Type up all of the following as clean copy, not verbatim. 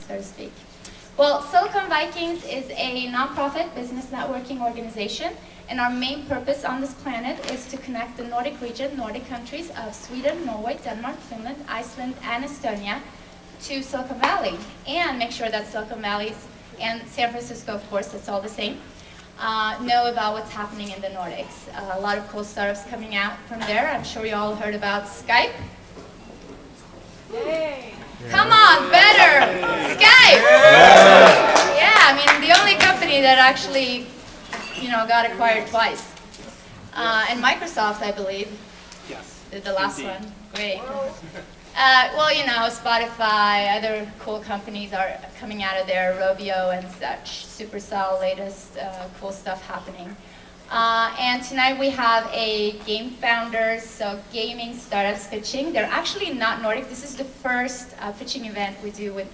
so to speak. Well, Silicon Vikings is a nonprofit business networking organization, and our main purpose on this planet is to connect the Nordic region, Nordic countries of Sweden, Norway, Denmark, Finland, Iceland, and Estonia to Silicon Valley, and make sure that Silicon Valley and San Francisco, of course, it's all the same, know about what's happening in the Nordics. A lot of cool startups coming out from there. I'm sure you all heard about Skype. Yay! Come on, better! Skype! Yeah, I mean, the only company that actually, got acquired twice. And Microsoft, I believe, did the last one. Great. Well, Spotify, other cool companies are coming out of there, Rovio and such, Supercell, latest cool stuff happening. And tonight we have a GameFounders, so gaming startups pitching. They're actually not Nordic. This is the first pitching event we do with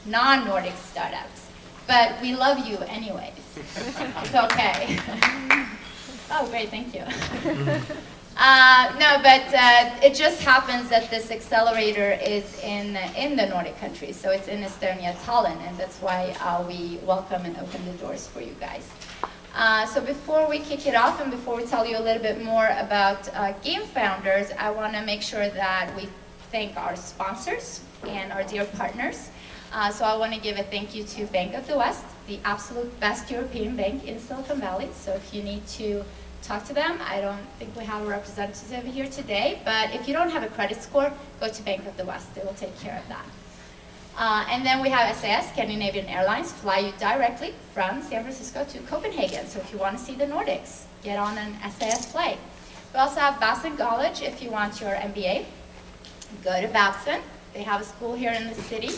non-Nordic startups. But we love you anyways. It's okay. Oh, great, thank you. No, but it just happens that this accelerator is in the Nordic countries, so it's in Estonia, Tallinn, and that's why we welcome and open the doors for you guys. So before we kick it off and before we tell you a little bit more about GameFounders, I want to make sure that we thank our sponsors and our dear partners. So I want to give a thank you to Bank of the West, the absolute best European bank in Silicon Valley. So if you need to talk to them, I don't think we have a representative here today, but if you don't have a credit score, go to Bank of the West. They will take care of that. And then we have SAS, Scandinavian Airlines, fly you directly from San Francisco to Copenhagen. So if you want to see the Nordics, get on an SAS flight. We also have Babson College if you want your MBA. Go to Babson. They have a school here in the city.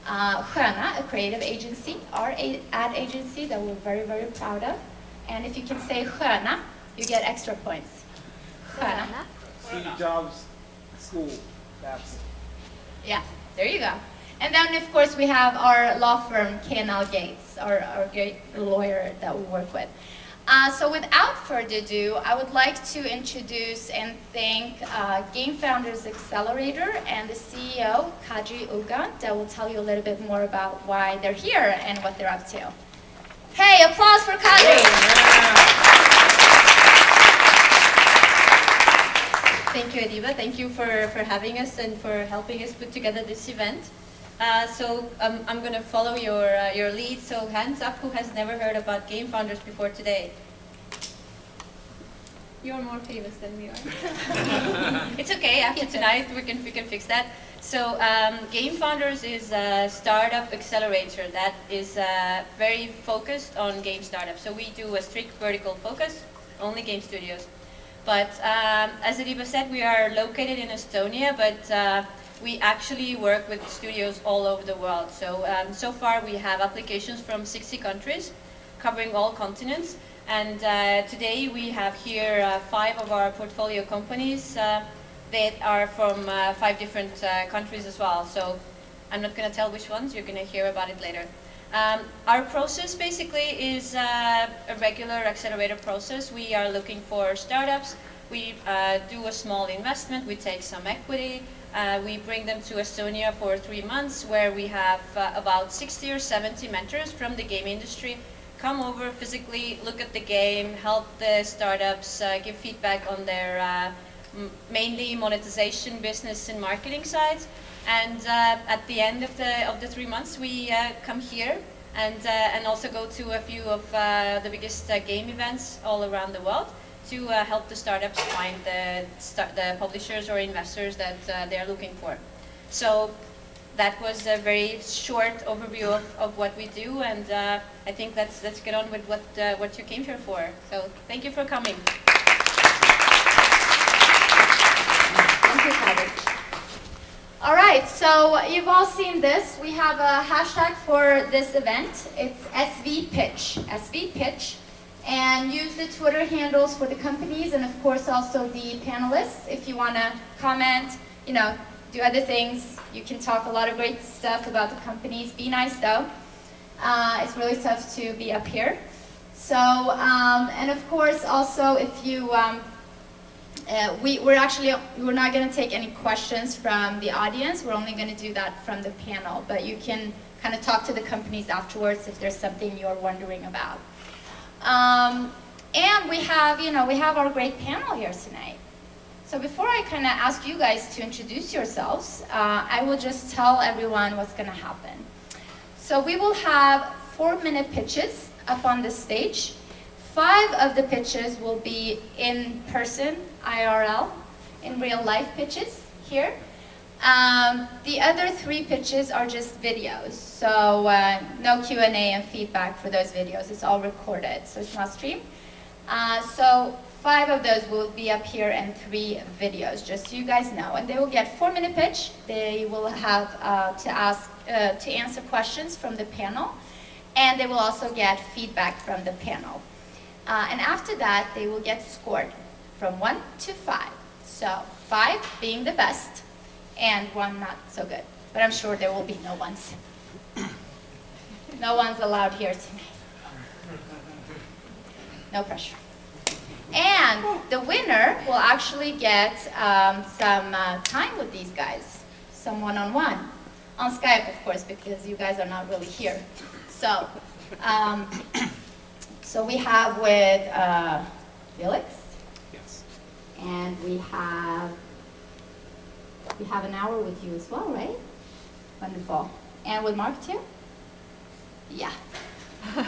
Sköna, a creative agency, our ad agency that we're very, very proud of. And if you can say Sköna, you get extra points. Sköna. Steve Jobs School, Babson. Yeah, there you go. And then, of course, we have our law firm, K&L Gates, our great lawyer that we work with. So without further ado, I would like to introduce and thank GameFounders Accelerator and the CEO, Kadri Ugan, that will tell you a little bit more about why they're here and what they're up to. Hey, applause for Kadri! Thank you, Adiba. Thank you for having us and for helping us put together this event. I'm going to follow your lead, so hands up who has never heard about GameFounders before today. You're more famous than we are. It's okay, after tonight we can fix that. So GameFounders is a startup accelerator that is very focused on game startups. So we do a strict vertical focus, only game studios. But as Adiba said, we are located in Estonia, but we actually work with studios all over the world. So so far we have applications from 60 countries, covering all continents. And today we have here 5 of our portfolio companies that are from 5 different countries as well. So I'm not going to tell which ones, you're going to hear about it later. Our process basically is a regular accelerator process. We are looking for startups. We do a small investment, we take some equity, we bring them to Estonia for 3 months where we have about 60 or 70 mentors from the game industry come over physically, look at the game, help the startups, give feedback on their mainly monetization, business and marketing sides. And at the end of the 3 months we come here and also go to a few of the biggest game events all around the world to help the startups find the publishers or investors that they're looking for. So that was a very short overview of what we do, and I think let's get on with what you came here for. So thank you for coming. Thank you, Kadri. All right, so you've all seen this. We have a hashtag for this event. It's SVPitch. And use the Twitter handles for the companies and of course also the panelists. If you want to comment, do other things, you can talk a lot of great stuff about the companies. Be nice though. It's really tough to be up here. So, and of course also if you, we're not going to take any questions from the audience. We're only going to do that from the panel. But you can kind of talk to the companies afterwards if there's something you're wondering about. And we have, we have our great panel here tonight. So before I kind of ask you guys to introduce yourselves, I will just tell everyone what's going to happen. So we will have 4-minute pitches up on the stage. 5 of the pitches will be in person, IRL, in real life pitches here. The other 3 pitches are just videos, so no Q&A and feedback for those videos. It's all recorded, so it's not streamed. So 5 of those will be up here and 3 videos, just so you guys know. And they will get 4-minute pitch. They will have to answer questions from the panel, and they will also get feedback from the panel. And after that, they will get scored from 1 to 5. So 5 being the best, and 1 not so good. But I'm sure there will be no ones. No one's allowed here tonight. No pressure. And the winner will actually get some time with these guys, some one-on-one. On Skype, of course, because you guys are not really here. So, so we have with Felix. Yes. And we have an hour with you as well, right? Wonderful. And with Mark too? Yeah.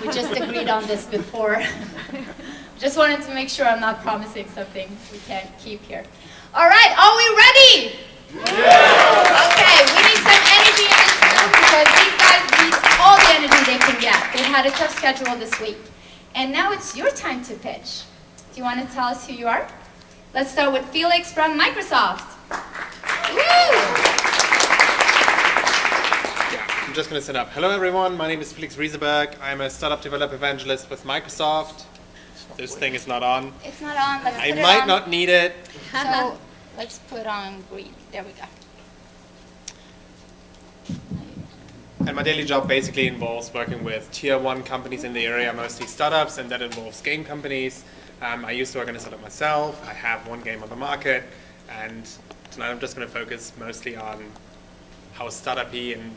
We just agreed on this before. Just wanted to make sure I'm not promising something we can't keep here. All right, are we ready? Yeah. Okay, we need some energy in this room because these guys need all the energy they can get. They've had a tough schedule this week. And now it's your time to pitch. Do you want to tell us who you are? Let's start with Felix from Microsoft. Woo! I'm just going to set up. Hello everyone, my name is Felix Rieseberg. I'm a startup developer evangelist with Microsoft. This thing is not on. It's not on. Let's put I it might on. not need it. So let's put on green. There we go. And my daily job basically involves working with tier 1 companies in the area, mostly startups, and that involves game companies. I used to work on a startup myself. I have 1 game on the market, and tonight I'm just going to focus mostly on how startup-y and,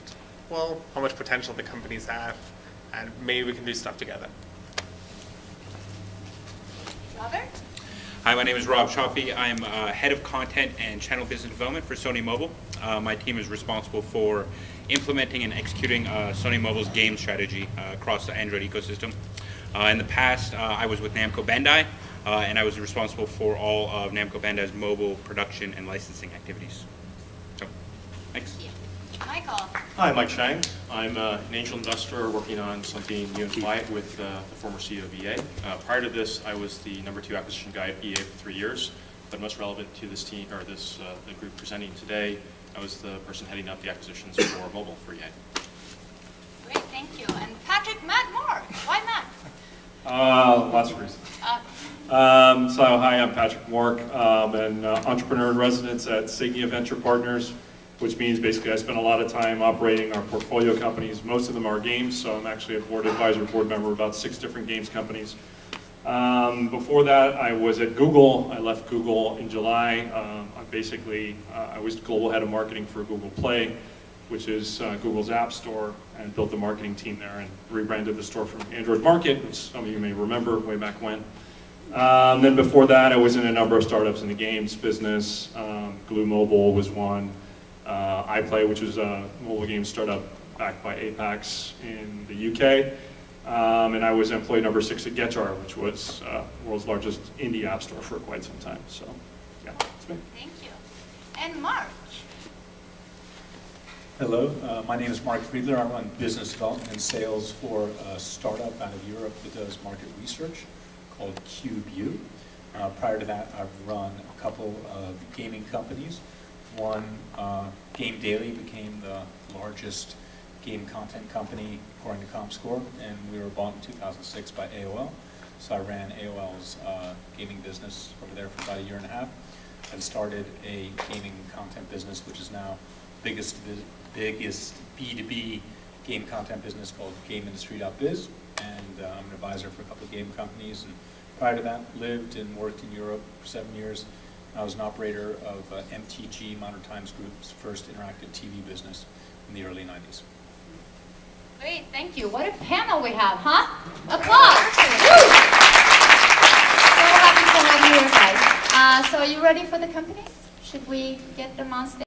well, how much potential the companies have, and maybe we can do stuff together. Robert? Hi, my name is Rob Chaffee. I'm head of content and channel business development for Sony Mobile. My team is responsible for implementing and executing Sony Mobile's game strategy across the Android ecosystem. In the past, I was with Namco Bandai, and I was responsible for all of Namco Bandai's mobile production and licensing activities. So, thanks. Michael? Hi, Mike Shang. I'm an angel investor working on something new and quiet with the former CEO of EA. Prior to this, I was the #2 acquisition guy at EA for 3 years. But most relevant to this team, or this the group presenting today, I was the person heading up the acquisitions for mobile for EA. Great, thank you. And Patrick, Matt Moore. Why Matt? Lots of reasons. So hi, I'm Patrick Mork. I'm an entrepreneur in residence at Signia Venture Partners, which means basically I spend a lot of time operating our portfolio companies. Most of them are games, so I'm actually a board advisor, board member of about 6 different games companies. Before that, I was at Google. I left Google in July. I was global head of marketing for Google Play, which is Google's app store, and built the marketing team there and rebranded the store from Android Market, which some of you may remember way back when. Then before that, I was in a number of startups in the games business. Glue Mobile was one. iPlay, which was a mobile game startup backed by Apex in the UK. And I was employee number 6 at Getjar, which was the world's largest indie app store for quite some time. So, yeah, that's me. Thank you. And Mark? Hello, my name is Mark Friedler. I run business development and sales for a startup out of Europe that does market research called CubeU. Prior to that, I've run a couple of gaming companies. One, Game Daily, became the largest game content company according to ComScore, and we were bought in 2006 by AOL. So I ran AOL's gaming business over there for about 1.5 years, and started a gaming content business, which is now biggest B2B game content business called GameIndustry.biz, and I'm an advisor for a couple of game companies. And prior to that, lived and worked in Europe for 7 years. I was an operator of MTG, Modern Times Group's first interactive TV business in the early 90s. Thank you. What a panel we have, huh? Applause. Woo! So happy to have you here, guys. So are you ready for the companies? Should we get them on stage?